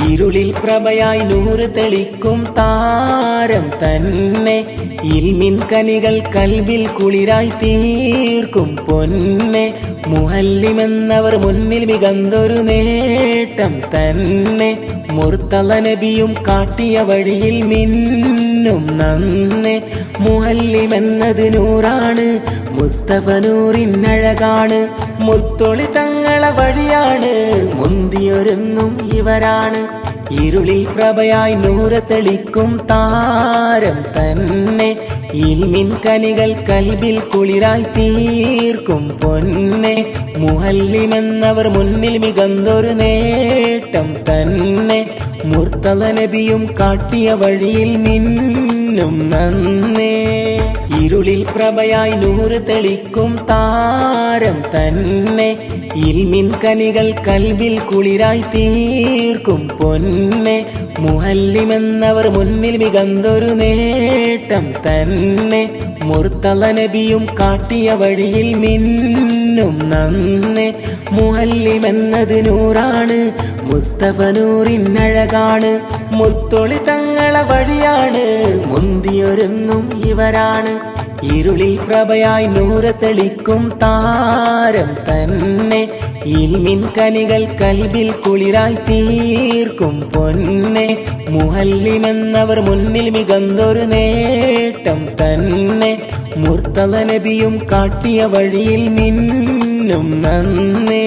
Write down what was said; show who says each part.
Speaker 1: ഇരുളിൽ പ്രഭയായി നൂറ് തെളിക്കും താരം തന്നെ. ഇൽമിൻ കനികൾ കൽബിൽ കുളിരായി തീർക്കും പൊന്നെ. മുഅല്ലിമെന്നവർ മുന്നിൽ മികന്തൊരു നേട്ടം തന്നെ. മുർത്തള നബിയും കാട്ടിയ വഴിയിൽ മിന്നും നന്നെ. മുഅല്ലിമെന്നത് നൂറാണ്, മുസ്തഫ നൂറിനഴകാണ്. മുത്തൊളി തങ്ങളെ വഴിയാണ്, മുന്തിയൊരുന്നും ഇവരാണ്. ഇരുളിൽ പ്രഭയായി നൂറ് തെളിക്കും താരം തന്നെ. ഇൽമിൻ കനികൾ കൽബിൽ കുളിരായി തീർക്കും പൊന്നെ. മുഅല്ലിമെന്നവർ മുന്നിൽ മികന്തൊരു നേട്ടം തന്നെ. മുർത്തള നബിയും കാട്ടിയ വഴിയിൽ മിന്നും നന്നേ. ഇരുളിൽ പ്രഭയായി നൂറ് തെളിക്കും താരം തന്നെ. ഇൽമിൻ കനികൾ കൽബിൽ കുളിരായി തീർക്കും പൊന്നെ. മുഅല്ലിമെന്നവർ മുന്നിൽ മികന്തൊരു നേട്ടം തന്നെ. മുർത്തള നബിയും കാട്ടിയ വഴിയിൽ മിന്നും നന്നെ. മുഅല്ലിമെന്നത് നൂറാണ്, മുസ്തഫ നൂറിനഴകാണ്. മുത്തൊളി തങ്ങളെ വഴിയാണ്, മുന്തിയൊരുന്നും ഇവരാണ്. ഇരുളിൽ പ്രഭയായി നൂറ് തെളിക്കും താരം തന്നെ. ഇൽമിൻ കനികൾ കൽബിൽ കുളിരായി തീർക്കും പൊന്നെ. മുഅല്ലിമെന്നവർ മുന്നിൽ മികന്തൊരു നേട്ടം തന്നെ. മുർത്തള നബിയും കാട്ടിയ വഴിയിൽ മിന്നും നന്നേ.